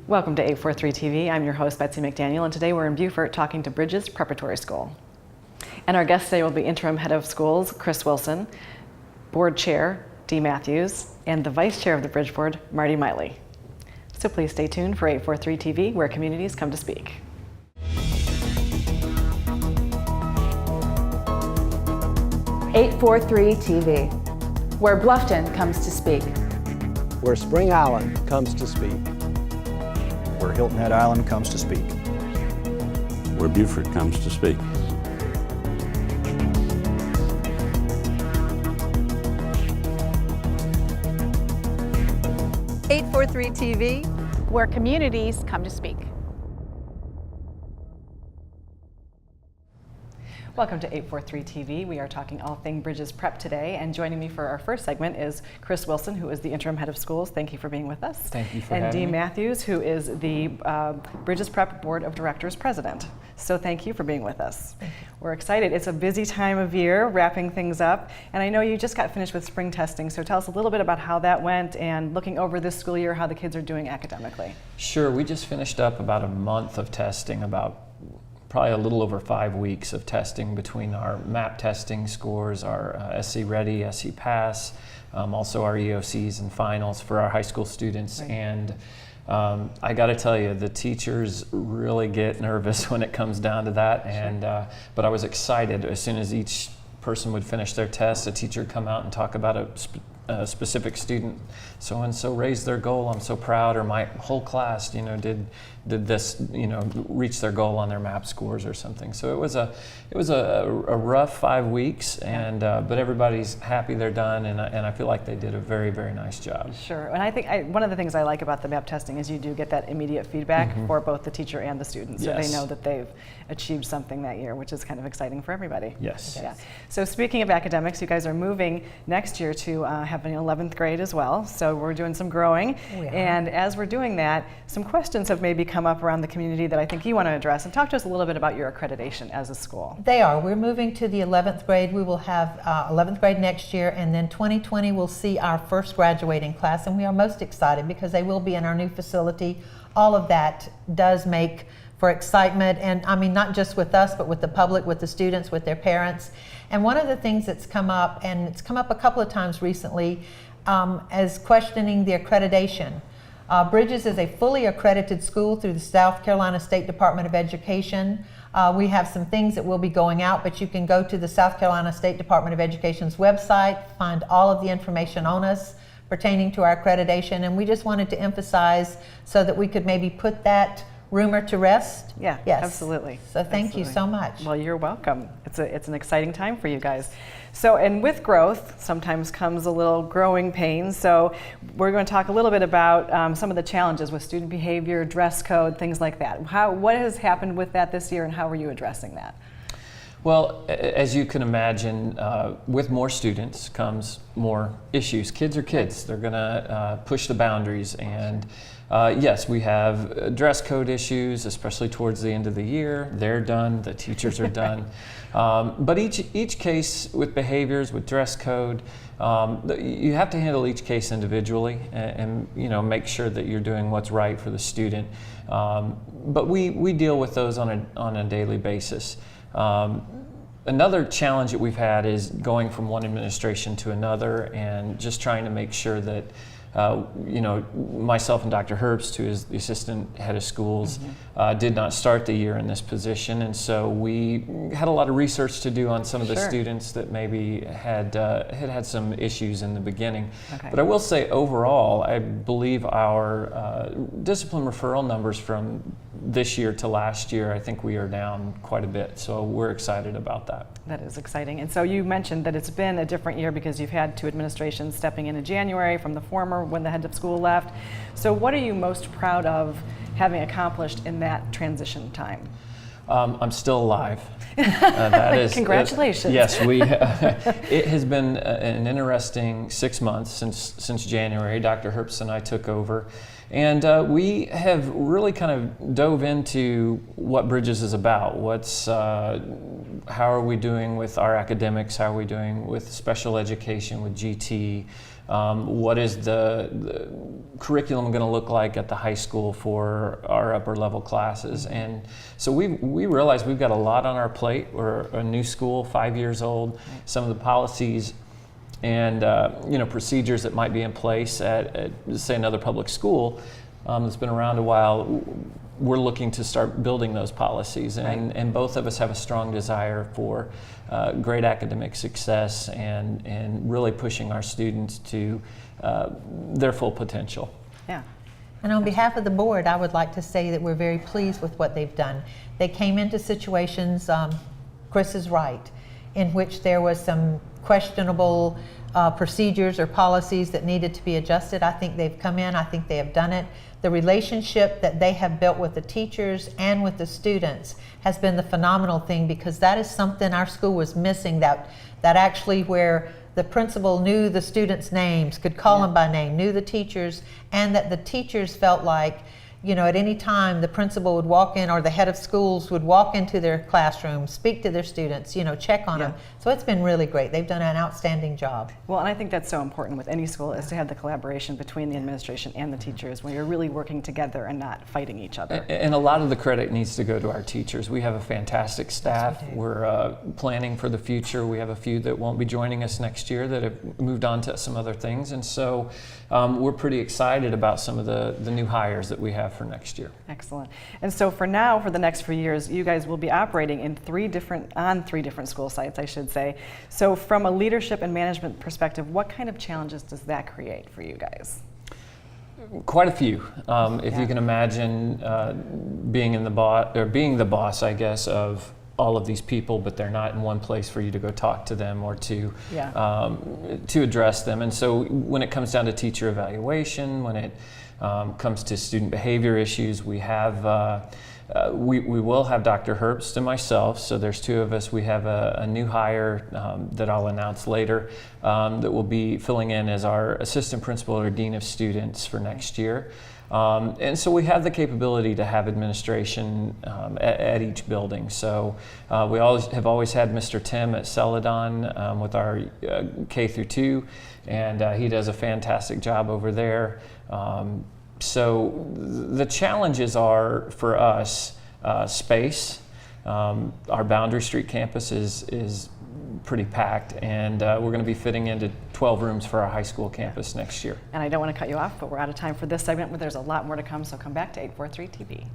Welcome to 843 TV. I'm your host, Betsy McDaniel, and today we're in Beaufort talking to Bridges Preparatory School. And our guest today will be Interim Head of Schools, Chris Wilson, Board Chair, Dee Matthews, and the Vice Chair of the Bridge Board, Marty Miley. So please stay tuned for 843 TV, where communities come to speak. .843 TV, where Bluffton comes to speak. Where Spring Island comes to speak. Where Hilton Head Island comes to speak. Where Beaufort comes to speak. .843 TV, where communities come to speak. Welcome to 843 TV. We are talking all things Bridges Prep today, and joining me for our first segment is Chris Wilson, who is the Interim Head of Schools. Thank you for being with us. Thank you for having me. And Dee me. Matthews, who is the Bridges Prep Board of Directors President. So thank you for being with us. We're excited. It's a busy time of year, wrapping things up, and I know you just got finished with spring testing, so tell us a little bit about how that went and looking over this school year, how the kids are doing academically. Sure, we just finished up about a month of testing, probably a little over 5 weeks of testing between our MAP testing scores, our SC Ready, SC Pass, also our EOCs and finals for our high school students. Right. And I got to tell you, the teachers really get nervous when it comes down to that. Sure. And but I was excited as soon as each person would finish their test, a teacher would come out and talk about a specific student. So and so raised their goal. I'm so proud. Or my whole class, did this, reach their goal on their MAP scores or something. So it was a rough 5 weeks, and but everybody's happy they're done, and I feel like they did a very, very nice job. Sure, and I think one of the things I like about the MAP testing is you do get that immediate feedback for both the teacher and the student, so they know that they've achieved something that year, which is kind of exciting for everybody. Yes. Yeah. So speaking of academics, you guys are moving next year to have an 11th grade as well, so we're doing some growing. And as we're doing that, some questions have maybe come up around the community that I think you want to address, and talk to us a little bit about your accreditation as a school. They are. We're moving to the 11th grade. We will have 11th grade next year, and then 2020 will see our first graduating class, and we are most excited because they will be in our new facility. All of that does make for excitement, and I mean not just with us, but with the public, with the students, with their parents. And one of the things that's come up, and it's come up a couple of times recently, as questioning the accreditation. Bridges is a fully accredited school through the South Carolina State Department of Education. We have some things that will be going out, but you can go to the South Carolina State Department of Education's website, find all of the information on us pertaining to our accreditation, and we just wanted to emphasize so that we could maybe put that rumor to rest. Yeah, yes. Absolutely. So thank you so much. Well, you're welcome. It's an exciting time for you guys. So, and with growth sometimes comes a little growing pains. So we're going to talk a little bit about some of the challenges with student behavior, dress code, things like that. What has happened with that this year, and how are you addressing that? Well, as you can imagine, with more students comes more issues. Kids are kids. They're going to push the boundaries, and yes, we have dress code issues, especially towards the end of the year. They're done. The teachers are done. But each case with behaviors, with dress code, you have to handle each case individually, and make sure that you're doing what's right for the student. But we deal with those on a daily basis. Another challenge that we've had is going from one administration to another, and just trying to make sure that myself and Dr. Herbst, who is the assistant head of schools, did not start the year in this position, and so we had a lot of research to do on some of the students that maybe had some issues in the beginning. Okay. But I will say overall, I believe our discipline referral numbers from this year to last year, I think we are down quite a bit, so we're excited about that. That is exciting. And so you mentioned that it's been a different year because you've had two administrations stepping in January from the former when the head of school left. So what are you most proud of having accomplished in that transition time? I'm still alive. That is, congratulations. Yes, it has been an interesting 6 months since January. Dr. Herbst and I took over, and we have really kind of dove into what Bridges is about. How are we doing with our academics? How are we doing with special education, with GT? What is the curriculum going to look like at the high school for our upper level classes? And so we realize we've got a lot on our plate. We're a new school, 5 years old. Some of the policies and procedures that might be in place at say another public school that's been around a while, we're looking to start building those policies, and both of us have a strong desire for great academic success and really pushing our students to their full potential. Yeah. And on behalf of the board, I would like to say that we're very pleased with what they've done. They came into situations, Chris is right, in which there was some questionable procedures or policies that needed to be adjusted. I think they've come in, I think they have done it. The relationship that they have built with the teachers and with the students has been the phenomenal thing, because that is something our school was missing, that actually where the principal knew the students' names, could call them by name, knew the teachers, and that the teachers felt like, at any time the principal would walk in, or the head of schools would walk into their classroom, speak to their students, check on them. So it's been really great. They've done an outstanding job. Well, and I think that's so important with any school, is to have the collaboration between the administration and the teachers, where you're really working together and not fighting each other. And a lot of the credit needs to go to our teachers. We have a fantastic staff. Yes, we do. We're planning for the future. We have a few that won't be joining us next year that have moved on to some other things. And so we're pretty excited about some of the new hires that we have for next year. Excellent. And so for now, for the next few years, you guys will be operating in three different school sites, I should say. So from a leadership and management perspective, what kind of challenges does that create for you guys? Quite a few. If you can imagine being the boss, I guess, of all of these people, but they're not in one place for you to go talk to them or to address them. And so when it comes down to teacher evaluation, when it comes to student behavior issues, we have we will have Dr. Herbst and myself, so there's two of us. We have a new hire that I'll announce later that will be filling in as our assistant principal or dean of students for next year. And so we have the capability to have administration at each building. So we have always had Mr. Tim at Celadon with our K through 2, and he does a fantastic job over there. So the challenges are for us space. Our Boundary Street campus is pretty packed, and we're going to be fitting into 12 rooms for our high school campus next year. And I don't want to cut you off, but we're out of time for this segment, but there's a lot more to come, so come back to 843 TV.